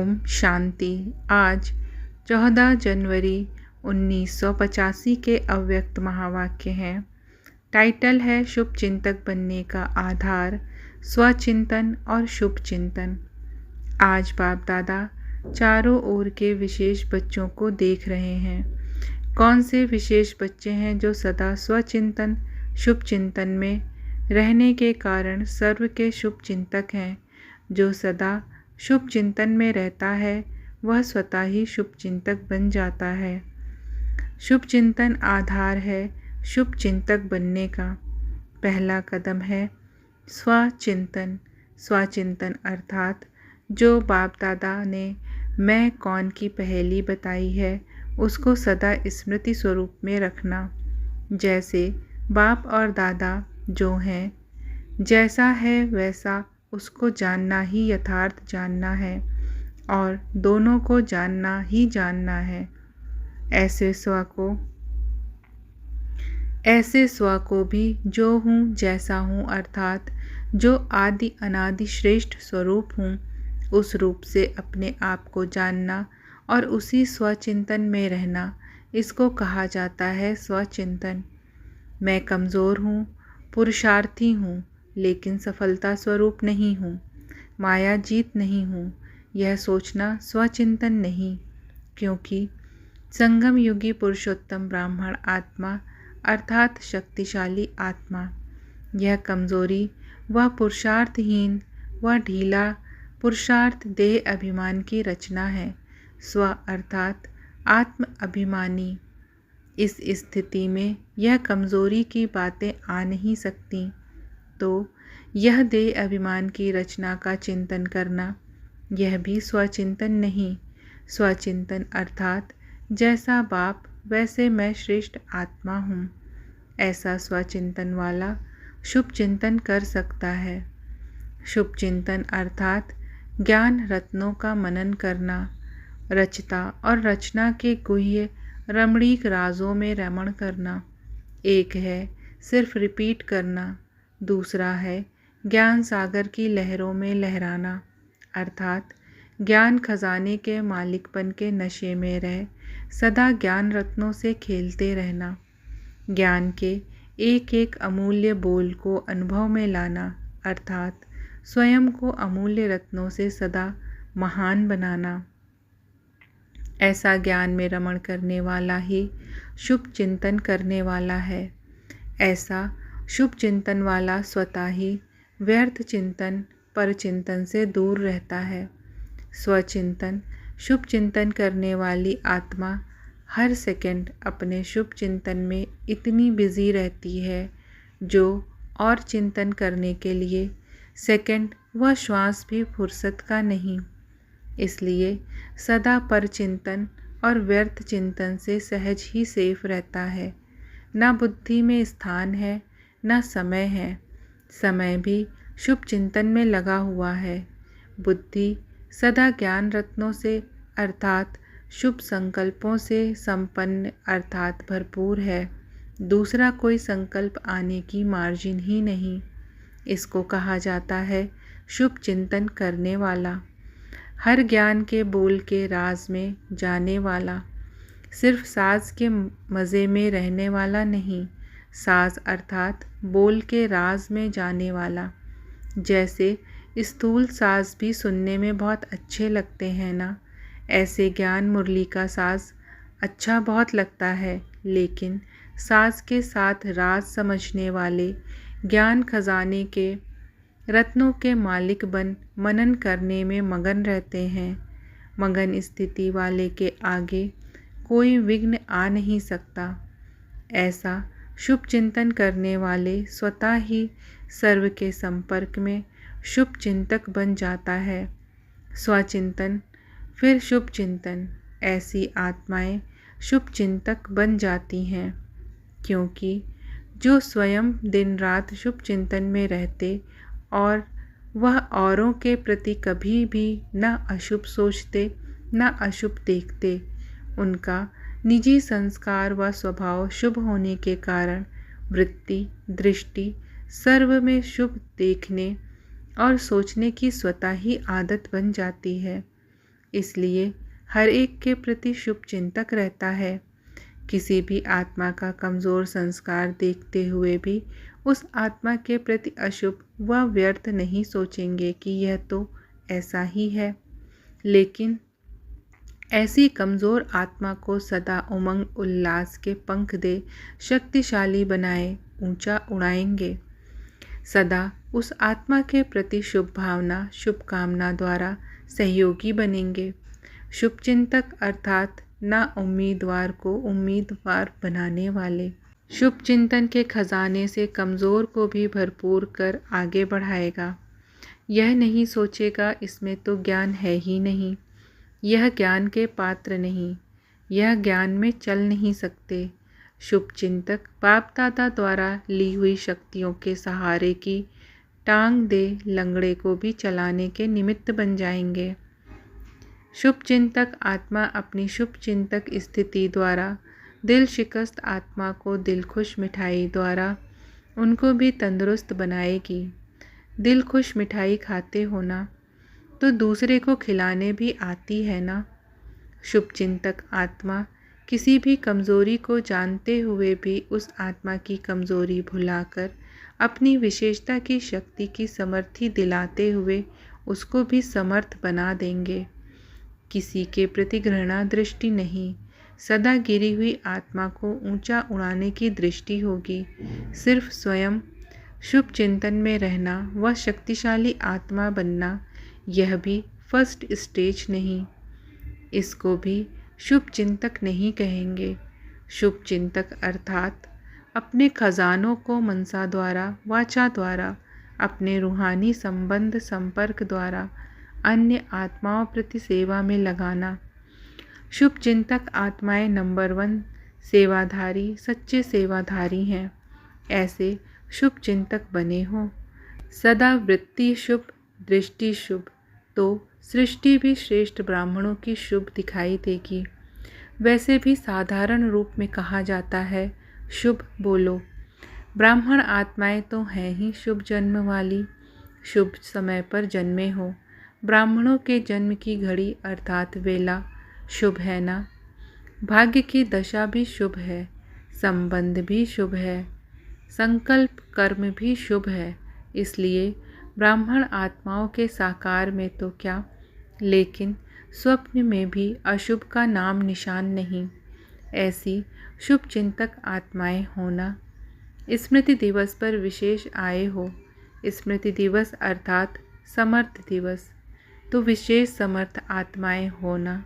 ओम शांति। आज 14 जनवरी 1985 के अव्यक्त महावाक्य हैं। टाइटल है शुभ चिंतक बनने का आधार, स्वचिंतन और शुभ चिंतन। आज बाप दादा चारों ओर के विशेष बच्चों को देख रहे हैं। कौन से विशेष बच्चे हैं जो सदा स्वचिंतन शुभ चिंतन में रहने के कारण सर्व के शुभ चिंतक हैं। जो सदा शुभ चिंतन में रहता है वह स्वतः ही शुभ चिंतक बन जाता है। शुभ चिंतन आधार है शुभ चिंतक बनने का। पहला कदम है स्वचिंतन। स्वचिंतन अर्थात जो बाप दादा ने मैं कौन की पहेली बताई है उसको सदा स्मृति स्वरूप में रखना। जैसे बाप और दादा जो हैं, जैसा है वैसा उसको जानना ही यथार्थ जानना है और दोनों को जानना ही जानना है। ऐसे स्व को भी जो हूँ जैसा हूँ अर्थात जो आदि अनादि श्रेष्ठ स्वरूप हूँ उस रूप से अपने आप को जानना और उसी स्वचिंतन में रहना, इसको कहा जाता है स्वचिंतन। मैं कमज़ोर हूँ, पुरुषार्थी हूँ, लेकिन सफलता स्वरूप नहीं हूँ, माया जीत नहीं हूँ, यह सोचना स्वचिंतन नहीं। क्योंकि संगम युगी पुरुषोत्तम ब्राह्मण आत्मा अर्थात शक्तिशाली आत्मा, यह कमज़ोरी व पुरुषार्थहीन व ढीला पुरुषार्थ देह अभिमान की रचना है। स्व अर्थात आत्म अभिमानी। इस स्थिति में यह कमज़ोरी की बातें आ नहीं सकती। तो यह देह अभिमान की रचना का चिंतन करना, यह भी स्वचिंतन नहीं। स्वचिंतन अर्थात जैसा बाप वैसे मैं श्रेष्ठ आत्मा हूँ, ऐसा स्वचिंतन वाला शुभ चिंतन कर सकता है। शुभ चिंतन अर्थात ज्ञान रत्नों का मनन करना, रचता और रचना के गुह्य रमणीक राजों में रमण करना। एक है सिर्फ रिपीट करना, दूसरा है ज्ञान सागर की लहरों में लहराना अर्थात ज्ञान खजाने के मालिकपन के नशे में रह सदा ज्ञान रत्नों से खेलते रहना। ज्ञान के एक एक अमूल्य बोल को अनुभव में लाना अर्थात स्वयं को अमूल्य रत्नों से सदा महान बनाना। ऐसा ज्ञान में रमण करने वाला ही शुभ चिंतन करने वाला है। ऐसा शुभ चिंतन वाला स्वतः ही व्यर्थ चिंतन पर चिंतन से दूर रहता है। स्वचिंतन शुभ चिंतन करने वाली आत्मा हर सेकंड अपने शुभ चिंतन में इतनी बिजी रहती है जो और चिंतन करने के लिए सेकंड व श्वास भी फुर्सत का नहीं। इसलिए सदा पर चिंतन और व्यर्थ चिंतन से सहज ही सेफ रहता है। ना बुद्धि में स्थान है, ना समय है। समय भी शुभ चिंतन में लगा हुआ है। बुद्धि सदा ज्ञान रत्नों से अर्थात शुभ संकल्पों से संपन्न अर्थात भरपूर है। दूसरा कोई संकल्प आने की मार्जिन ही नहीं। इसको कहा जाता है शुभ चिंतन करने वाला। हर ज्ञान के बोल के राज में जाने वाला। सिर्फ साज के मज़े में रहने वाला नहीं, साज अर्थात बोल के राज में जाने वाला। जैसे स्थूल साज भी सुनने में बहुत अच्छे लगते हैं ना, ऐसे ज्ञान मुरली का साज अच्छा बहुत लगता है, लेकिन साज के साथ राज समझने वाले ज्ञान खजाने के रत्नों के मालिक बन मनन करने में मगन रहते हैं। मगन स्थिति वाले के आगे कोई विघ्न आ नहीं सकता। ऐसा शुभ चिंतन करने वाले स्वतः ही सर्व के संपर्क में शुभ चिंतक बन जाता है। स्वचिंतन फिर शुभ चिंतन, ऐसी आत्माएं शुभ चिंतक बन जाती हैं। क्योंकि जो स्वयं दिन रात शुभ चिंतन में रहते और वह औरों के प्रति कभी भी न अशुभ सोचते न अशुभ देखते, उनका निजी संस्कार व स्वभाव शुभ होने के कारण वृत्ति दृष्टि सर्व में शुभ देखने और सोचने की स्वतः ही आदत बन जाती है। इसलिए हर एक के प्रति शुभ चिंतक रहता है। किसी भी आत्मा का कमज़ोर संस्कार देखते हुए भी उस आत्मा के प्रति अशुभ व व्यर्थ नहीं सोचेंगे कि यह तो ऐसा ही है, लेकिन ऐसी कमज़ोर आत्मा को सदा उमंग उल्लास के पंख दे शक्तिशाली बनाए ऊंचा उड़ाएंगे। सदा उस आत्मा के प्रति शुभ भावना शुभकामना द्वारा सहयोगी बनेंगे। शुभचिंतक अर्थात ना उम्मीदवार को उम्मीदवार बनाने वाले। शुभ चिंतन के खजाने से कमज़ोर को भी भरपूर कर आगे बढ़ाएगा। यह नहीं सोचेगा इसमें तो ज्ञान है ही नहीं, यह ज्ञान के पात्र नहीं, यह ज्ञान में चल नहीं सकते। शुभ चिंतक बाप दादा द्वारा ली हुई शक्तियों के सहारे की टांग दे लंगड़े को भी चलाने के निमित्त बन जाएंगे। शुभ चिंतक आत्मा अपनी शुभ चिंतक स्थिति द्वारा दिल शिकस्त आत्मा को दिल खुश मिठाई द्वारा उनको भी तंदुरुस्त बनाएगी। दिल खुश मिठाई खाते हो ना, तो दूसरे को खिलाने भी आती है ना। शुभ चिंतक आत्मा किसी भी कमज़ोरी को जानते हुए भी उस आत्मा की कमज़ोरी भुलाकर अपनी विशेषता की शक्ति की समर्थी दिलाते हुए उसको भी समर्थ बना देंगे। किसी के प्रति घृणा दृष्टि नहीं, सदा गिरी हुई आत्मा को ऊंचा उड़ाने की दृष्टि होगी। सिर्फ स्वयं शुभ चिंतन में रहना व शक्तिशाली आत्मा बनना, यह भी फर्स्ट स्टेज नहीं, इसको भी शुभ चिंतक नहीं कहेंगे। शुभ चिंतक अर्थात अपने खजानों को मनसा द्वारा वाचा द्वारा अपने रूहानी संबंध संपर्क द्वारा अन्य आत्माओं प्रति सेवा में लगाना। शुभ चिंतक आत्माएं नंबर 1 सेवाधारी सच्चे सेवाधारी हैं। ऐसे शुभ चिंतक बने हो। सदा वृत्ति शुभ दृष्टि शुभ, तो सृष्टि भी श्रेष्ठ ब्राह्मणों की शुभ दिखाई देगी। वैसे भी साधारण रूप में कहा जाता है शुभ बोलो। ब्राह्मण आत्माएं तो हैं ही शुभ जन्म वाली, शुभ समय पर जन्मे हो। ब्राह्मणों के जन्म की घड़ी अर्थात वेला शुभ है ना। भाग्य की दशा भी शुभ है, संबंध भी शुभ है, संकल्प कर्म भी शुभ है। इसलिए ब्राह्मण आत्माओं के साकार में तो क्या, लेकिन स्वप्न में भी अशुभ का नाम निशान नहीं। ऐसी शुभ चिंतक आत्माएं होना। स्मृति दिवस पर विशेष आए हो। स्मृति दिवस अर्थात समर्थ दिवस, तो विशेष समर्थ आत्माएं होना।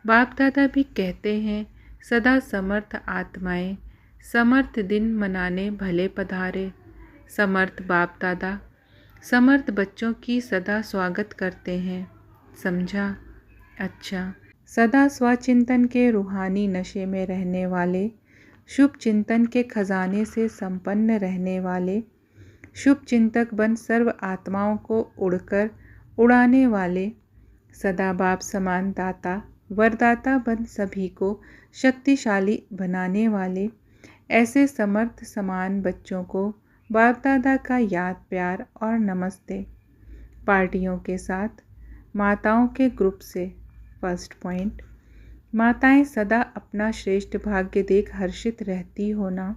बाप दादा भी कहते हैं सदा समर्थ आत्माएं समर्थ दिन मनाने भले पधारे। समर्थ बाप दादा समर्थ बच्चों की सदा स्वागत करते हैं। समझा? अच्छा, सदा स्वचिंतन के रूहानी नशे में रहने वाले, शुभ चिंतन के खजाने से संपन्न रहने वाले, शुभ चिंतक बन सर्व आत्माओं को उड़कर उड़ाने वाले, सदा बाप समान दाता वरदाता बन सभी को शक्तिशाली बनाने वाले, ऐसे समर्थ समान बच्चों को बाप दादा का याद प्यार और नमस्ते। पार्टियों के साथ माताओं के ग्रुप से। फर्स्ट पॉइंट, माताएं सदा अपना श्रेष्ठ भाग्य देख हर्षित रहती हो ना।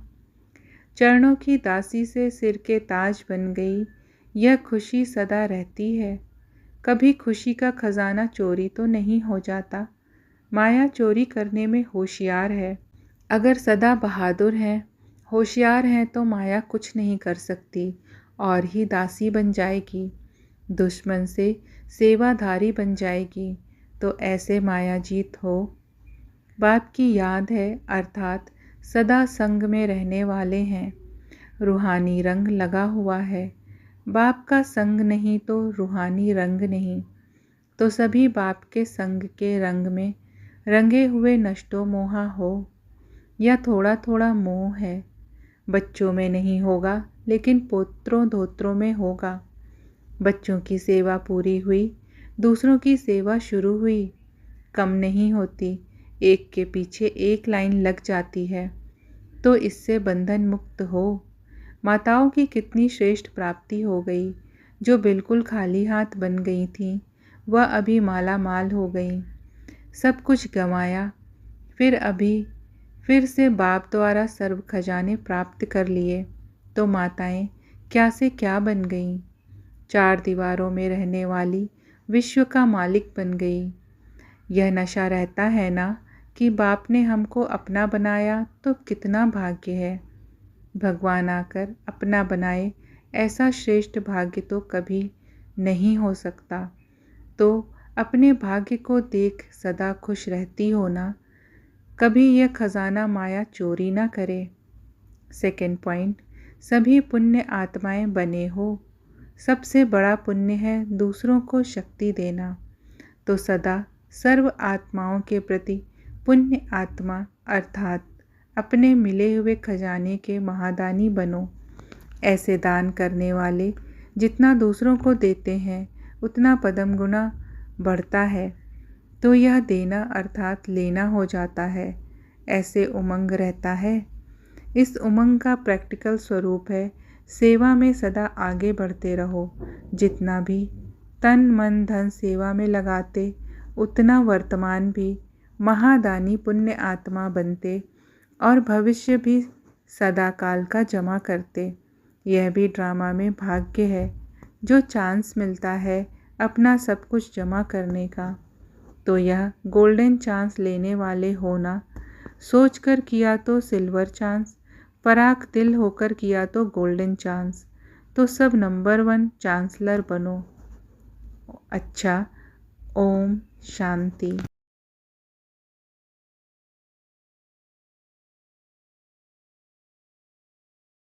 चरणों की दासी से सिर के ताज बन गई, यह खुशी सदा रहती है। कभी खुशी का खजाना चोरी तो नहीं हो जाता। माया चोरी करने में होशियार है। अगर सदा बहादुर हैं, होशियार हैं, तो माया कुछ नहीं कर सकती और ही दासी बन जाएगी। दुश्मन से सेवाधारी बन जाएगी, तो ऐसे माया जीत हो। बाप की याद है अर्थात सदा संग में रहने वाले हैं। रूहानी रंग लगा हुआ है। बाप का संग नहीं तो रूहानी रंग नहीं, तो सभी बाप के संग के रंग में रंगे हुए नष्टो मोहा हो। यह थोड़ा थोड़ा मोह है, बच्चों में नहीं होगा लेकिन पोत्रों धोत्रों में होगा। बच्चों की सेवा पूरी हुई, दूसरों की सेवा शुरू हुई। कम नहीं होती, एक के पीछे एक लाइन लग जाती है, तो इससे बंधन मुक्त हो। माताओं की कितनी श्रेष्ठ प्राप्ति हो गई, जो बिल्कुल खाली हाथ बन गई थीं। वह अभी माला माल हो गईं। सब कुछ गंवाया, फिर से बाप द्वारा सर्व खजाने प्राप्त कर लिए तो माताएं क्या से क्या बन गईं। 4 दीवारों में रहने वाली विश्व का मालिक बन गई। यह नशा रहता है ना कि बाप ने हमको अपना बनाया तो कितना भाग्य है। भगवान आकर अपना बनाए ऐसा श्रेष्ठ भाग्य तो कभी नहीं हो सकता। तो अपने भाग्य को देख सदा खुश रहती हो ना। कभी यह खजाना माया चोरी ना करे। सेकंड पॉइंट, सभी पुण्य आत्माएं बने हो। सबसे बड़ा पुण्य है दूसरों को शक्ति देना। तो सदा सर्व आत्माओं के प्रति पुण्य आत्मा अर्थात अपने मिले हुए खजाने के महादानी बनो। ऐसे दान करने वाले जितना दूसरों को देते हैं उतना पदम गुना बढ़ता है। तो यह देना अर्थात लेना हो जाता है। ऐसे उमंग रहता है। इस उमंग का प्रैक्टिकल स्वरूप है सेवा में सदा आगे बढ़ते रहो। जितना भी तन मन धन सेवा में लगाते उतना वर्तमान भी महादानी पुण्य आत्मा बनते और भविष्य भी सदा काल का जमा करते। यह भी ड्रामा में भाग्य है जो चांस मिलता है अपना सब कुछ जमा करने का। तो यह गोल्डन चांस लेने वाले होना। सोचकर किया तो सिल्वर चांस, पराग दिल होकर किया तो गोल्डन चांस। तो सब नंबर 1 चांसलर बनो। अच्छा, ओम शांति।